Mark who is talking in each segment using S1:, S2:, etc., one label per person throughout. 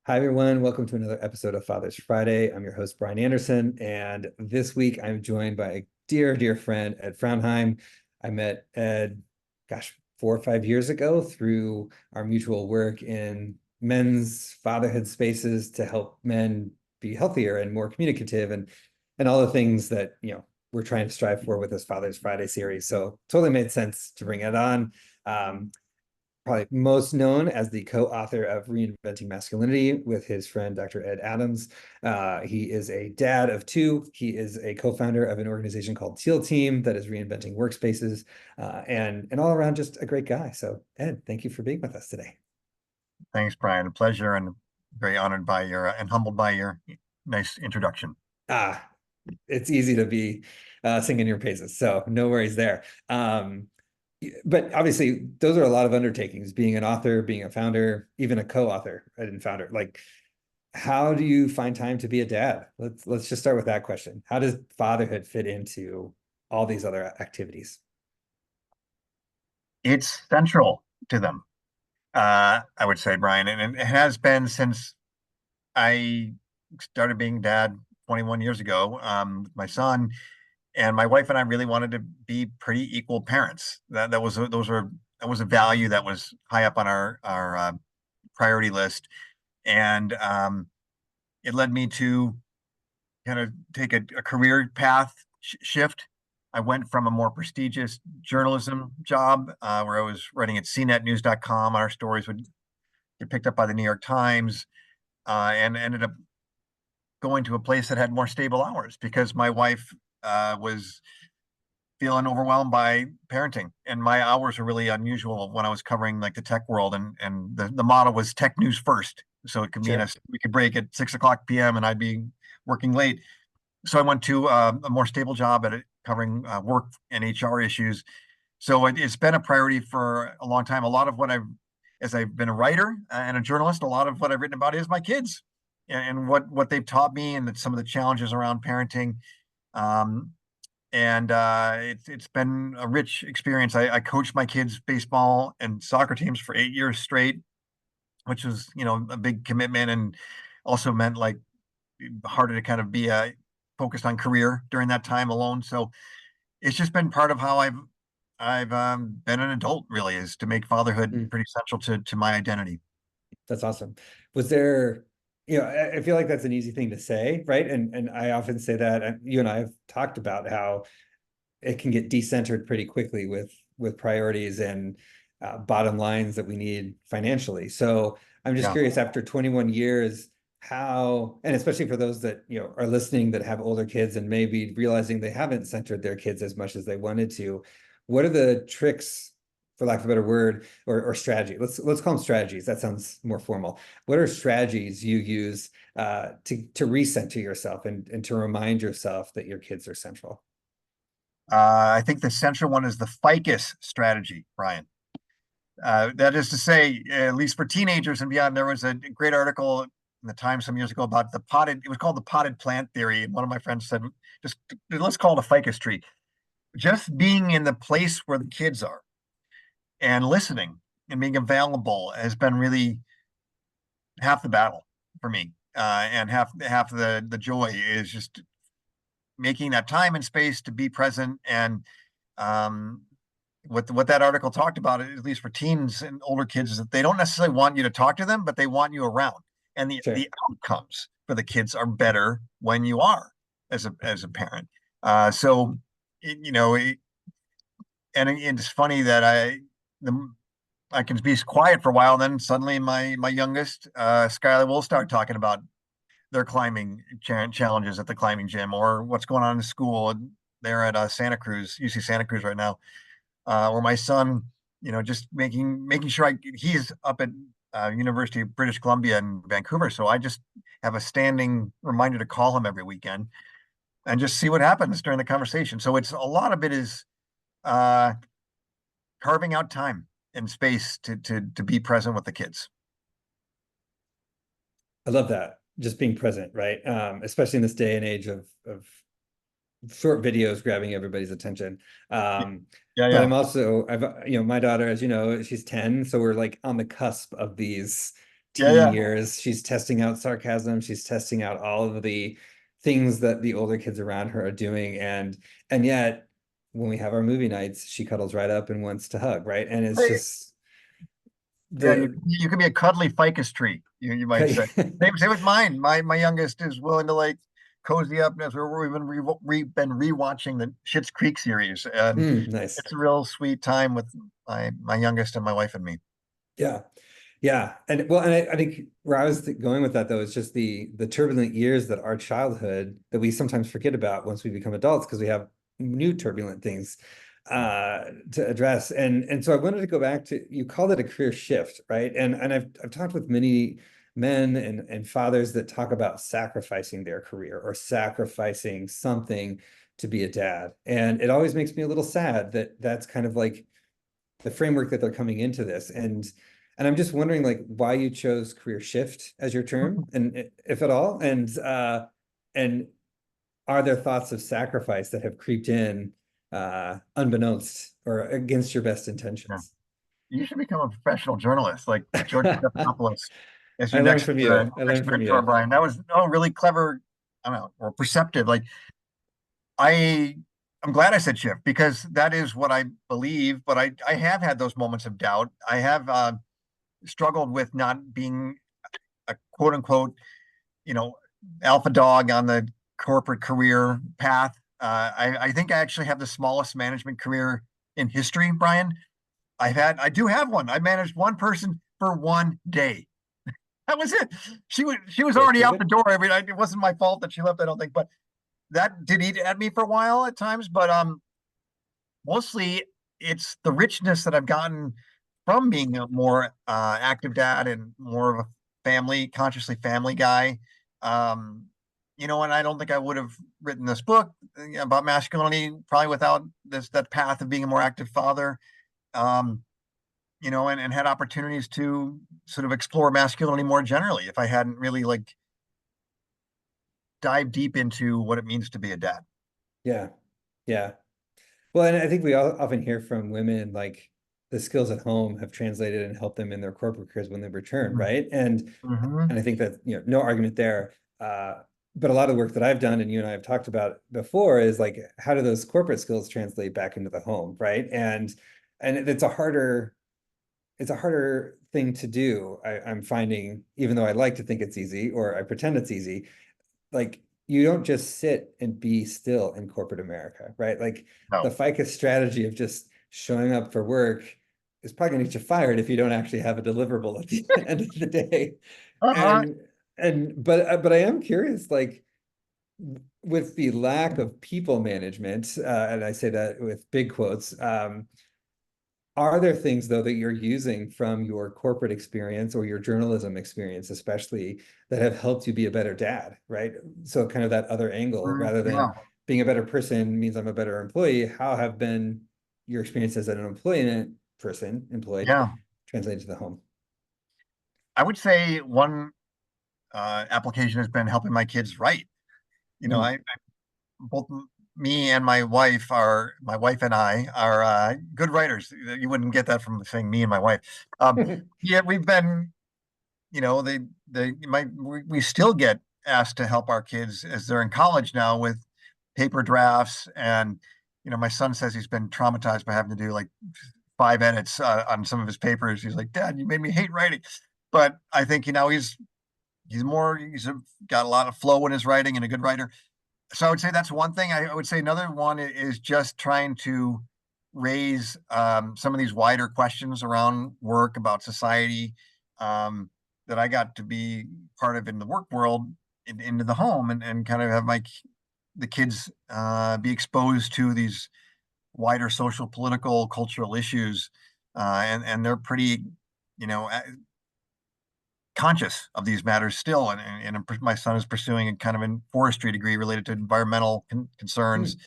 S1: Hi, everyone. Welcome to another episode of Father's Friday. I'm your host, Brian Anderson. And this week I'm joined by a dear, dear friend, Ed Frauenheim. I met Ed, 4 or 5 years ago through our mutual work in men's fatherhood spaces to help men be healthier and more communicative and all the things that, we're trying to strive for with this Father's Friday series. So totally made sense to bring Ed on. Um, Probably most known as the co-author of Reinventing Masculinity with his friend, Dr. Ed Adams. He is a dad of two. He is a co-founder of an organization called Teal Team that is reinventing workspaces, and all around just a great guy. So Ed, thank you for being with us today.
S2: Thanks, Brian. A pleasure and very honored by your and humbled by your nice introduction.
S1: Ah, it's easy to be singing your praises, so no worries there. But obviously, those are a lot of undertakings, being an author, being a founder, even a co-author and founder. Like, how do you find time to be a dad? Let's just start with that question. How does fatherhood fit into all these other activities?
S2: It's central to them, I would say, Brian, and it has been since I started being dad 21 years ago. With my son and my wife and I really wanted to be pretty equal parents. That was a value that was high up on our priority list, and it led me to kind of take a career path shift. I went from a more prestigious journalism job where I was writing at cnetnews.com. Our stories would get picked up by the New York Times and ended up going to a place that had more stable hours because my wife was feeling overwhelmed by parenting. And my hours were really unusual when I was covering like the tech world. And the model was tech news first. So it could mean
S1: Sure.
S2: we could break at 6 o'clock p.m. and I'd be working late. So I went to a more stable job at it, covering work and HR issues. So it's been a priority for a long time. A lot of as I've been a writer and a journalist, a lot of what I've written about is my kids and what they've taught me and some of the challenges around parenting. Um, and it's been a rich experience. I coached my kids' baseball and soccer teams for 8 years straight, which was a big commitment and also meant like harder to kind of be focused on career during that time alone. So it's just been part of how I've been an adult. Really, is to make fatherhood
S1: Mm,
S2: pretty central to my identity.
S1: that's awesome. Was there, I feel like that's an easy thing to say, right? And I often say that, and you and I have talked about how it can get decentered pretty quickly with priorities and bottom lines that we need financially. So I'm just
S2: Yeah.
S1: curious, after 21 years, how, and especially for those that are listening that have older kids and maybe realizing they haven't centered their kids as much as they wanted to, what are the tricks, for lack of a better word, or strategy? Let's call them strategies. That sounds more formal. What are strategies you use to recenter yourself and to remind yourself that your kids are central?
S2: I think the central one is the ficus strategy, Brian. That is to say, at least for teenagers and beyond, there was a great article in the Times some years ago about it was called the potted plant theory. And one of my friends said, just let's call it a ficus tree. Just being in the place where the kids are and listening and being available has been really half the battle for me. And half the joy is just making that time and space to be present. And um, what that article talked about, at least for teens and older kids, is that they don't necessarily want you to talk to them, but they want you around. And the
S1: Sure.
S2: outcomes for the kids are better when you are as a parent. So it, you know, it, and it's funny that I can be quiet for a while. Then suddenly my youngest, Skylar, will start talking about their climbing challenges at the climbing gym or what's going on in school. They're at Santa Cruz, UC Santa Cruz right now, or my son, just making sure he's up at University of British Columbia in Vancouver. So I just have a standing reminder to call him every weekend and just see what happens during the conversation. So it's a lot of it is uh, carving out time and space to be present with the kids.
S1: I love that. Just being present, right? Especially in this day and age of short videos grabbing everybody's attention. Um,
S2: Yeah,
S1: but
S2: yeah,
S1: I've my daughter, as you know, she's 10, so we're like on the cusp of these
S2: Yeah,
S1: teen
S2: yeah.
S1: years. She's testing out sarcasm. She's testing out all of the things that the older kids around her are doing. And yet when we have our movie nights, she cuddles right up and wants to hug, right? And it's
S2: Hey,
S1: just
S2: yeah,
S1: the
S2: you can be a cuddly ficus tree, you might say. Same with mine. My youngest is willing to like cozy up as we've been rewatching the Schitt's Creek series, and
S1: Nice.
S2: it's a real sweet time with my youngest and my wife and me.
S1: Yeah. Yeah, and well, and I think where I was going with that though is just the turbulent years that our childhood that we sometimes forget about once we become adults because we have new turbulent things to address. And so I wanted to go back to you called it a career shift, right? And I've talked with many men and fathers that talk about sacrificing their career or sacrificing something to be a dad, and it always makes me a little sad that that's kind of like the framework that they're coming into this. And I'm just wondering like why you chose career shift as your term and if at all. And are there thoughts of sacrifice that have creeped in unbeknownst or against your best
S2: Yeah.
S1: intentions?
S2: You should become a professional journalist like George
S1: I
S2: Stephanopoulos as your
S1: learned
S2: next
S1: from you. I
S2: next
S1: learned from
S2: mentor,
S1: you.
S2: Brian. That was really clever. I don't know, or perceptive. Like I I'm glad I said shift because that is what I believe, but I have had those moments of doubt. I have struggled with not being a quote unquote, you know, alpha dog on the corporate career path. I think I actually have the smallest management career in history, Brian. I do have one. I managed one person for one day. That was it. She was
S1: Good,
S2: already
S1: good,
S2: out the
S1: good.
S2: door. I mean, it wasn't my fault that she left, I don't think, but that did eat at me for a while at times. But mostly it's the richness that I've gotten from being a more active dad and more of a consciously family guy. Um, and I don't think I would have written this book about masculinity probably without that path of being a more active father. Um, and had opportunities to sort of explore masculinity more generally if I hadn't really like dived deep into what it means to be a dad.
S1: Yeah. Yeah. Well, and I think we all often hear from women like the skills at home have translated and helped them in their corporate careers when they return, right?
S2: Mm-hmm.
S1: And I think that, no argument there. But a lot of the work that I've done and you and I have talked about before is like how do those corporate skills translate back into the home, right? And it's a harder thing to do. I'm finding, even though I like to think it's easy or I pretend it's easy, like you don't just sit and be still in corporate America, right? Like the
S2: No.
S1: ficus strategy of just showing up for work is probably gonna get you fired if you don't actually have a deliverable at the end of the day.
S2: Uh-huh.
S1: And but I am curious, like with the lack of people management, and I say that with big quotes, are there things though that you're using from your corporate experience or your journalism experience, especially that have helped you be a better dad, right? So kind of that other angle, rather than
S2: Yeah.
S1: being a better person means I'm a better employee. How have been your experiences as an employed,
S2: Yeah.
S1: translated to the home?
S2: I would say one application has been helping my kids write. You know,
S1: Mm.
S2: I both me and my wife and I are good writers. You wouldn't get that from saying me and my wife. Yeah, we've been, we still get asked to help our kids as they're in college now with paper drafts. And, my son says he's been traumatized by having to do like 5 edits on some of his papers. He's like, Dad, you made me hate writing. But I think, he's got a lot of flow in his writing and a good writer. So I would say that's one thing. I would say another one is just trying to raise some of these wider questions around work, about society, um, that I got to be part of in the work world, into the home, and kind of have the kids be exposed to these wider social, political, cultural issues, and they're pretty, you know, conscious of these matters still. And my son is pursuing a kind of a forestry degree related to environmental concerns.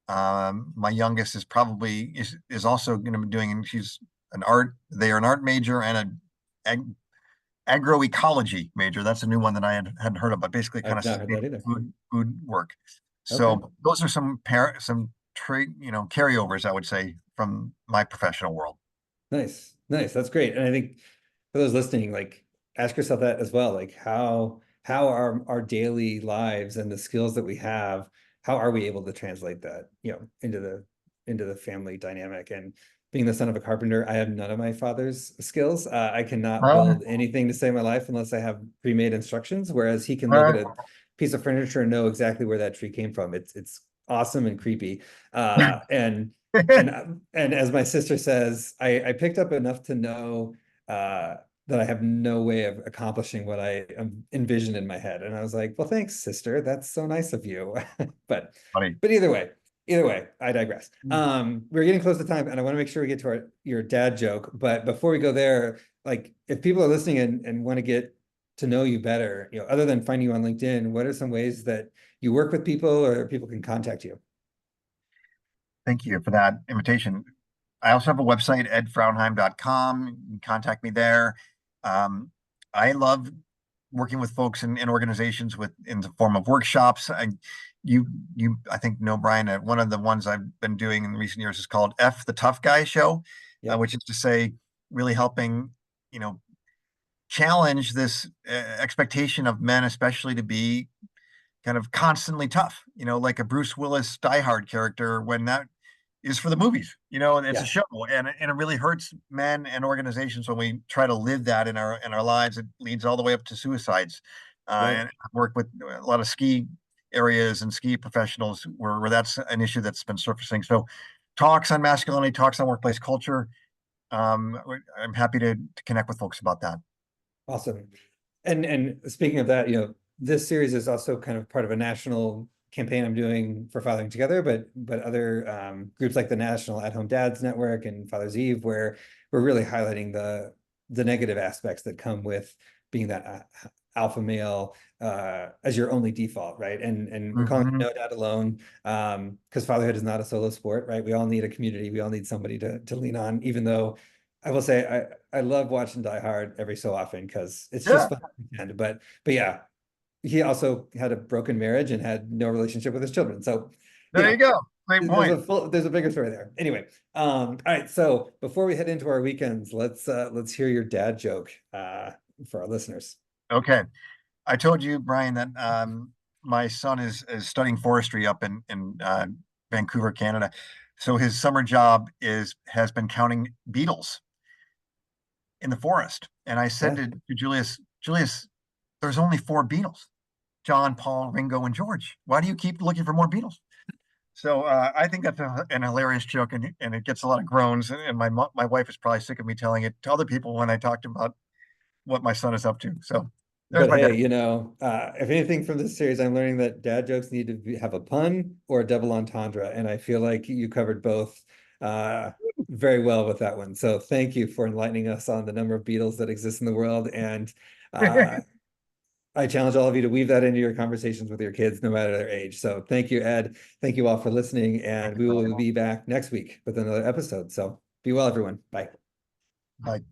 S1: Mm.
S2: My youngest is also going to be doing, and she's they are an art major and a agroecology major. That's a new one that I hadn't heard of, but basically kind
S1: I've
S2: of
S1: not heard that
S2: sustainable
S1: either.
S2: food work.
S1: Okay.
S2: So those are some carryovers, I would say, from my professional world.
S1: Nice. Nice. That's great. And I think for those listening, like ask yourself that as well. Like how are our daily lives and the skills that we have, how are we able to translate that, into the family dynamic? And being the son of a carpenter, I have none of my father's skills. I cannot
S2: Uh,
S1: build anything to save my life unless I have pre-made instructions, whereas he can look at
S2: uh,
S1: a piece of furniture and know exactly where that tree came from. It's awesome and creepy. And as my sister says, I picked up enough to know that I have no way of accomplishing what I envisioned in my head. And I was like, well, thanks, sister. That's so nice of you. But
S2: funny.
S1: but either way, I digress. We're getting close to time, and I want to make sure we get to your dad joke. But before we go there, like if people are listening and want to get to know you better, other than finding you on LinkedIn, what are some ways that you work with people or people can contact you?
S2: Thank you for that invitation. I also have a website, edfrauenheim.com. You can contact me there. Um, I love working with folks in organizations in the form of workshops. I think know Brian. One of the ones I've been doing in recent years is called F the Tough Guy Show,
S1: Yep.
S2: which is to say, really helping you know challenge this expectation of men, especially to be kind of constantly tough. Like a Bruce Willis Die Hard character when that is for the movies. It's a
S1: Yeah.
S2: show, and it really hurts men and organizations when we try to live that in our lives. It leads all the way up to suicides.
S1: Right.
S2: And I work with a lot of ski areas and ski professionals where that's an issue that's been surfacing. So, talks on masculinity, talks on workplace culture. I'm happy to connect with folks about that.
S1: Awesome. And speaking of that, this series is also kind of part of a national campaign I'm doing for Fathering Together, but other groups like the National At Home Dads Network and Father's Eve, where we're really highlighting the negative aspects that come with being that alpha male as your only default, right? And we're calling it
S2: Mhm.
S1: No Dad Alone, because fatherhood is not a solo sport, right? We all need a community. We all need somebody to lean on, even though I will say I love watching Die Hard every so often because it's just
S2: Yeah,
S1: fun. But yeah, he also had a broken marriage and had no relationship with his children. So, you
S2: there you
S1: know,
S2: go. Great point.
S1: there's a bigger story there. Anyway, all right. So before we head into our weekends, let's hear your dad joke for our listeners.
S2: Okay. I told you, Brian, that my son is studying forestry up in Vancouver, Canada. So his summer job has been counting beetles in the forest. And I said
S1: Yeah,
S2: to Julius, there's only four beetles: John, Paul, Ringo, and George. Why do you keep looking for more beetles? So I think that's an hilarious joke, and it gets a lot of groans. And my wife is probably sick of me telling it to other people when I talked about what my son is up to. So there's
S1: but
S2: my dad.
S1: hey, if anything from this series, I'm learning that dad jokes need to have a pun or a double entendre, and I feel like you covered both uh, very well with that one. So thank you for enlightening us on the number of beetles that exist in the world, and uh, I challenge all of you to weave that into your conversations with your kids, no matter their age. So thank you, Ed. Thank you all for listening, and we will be back next week with another episode. So be well, everyone. Bye.
S2: Bye.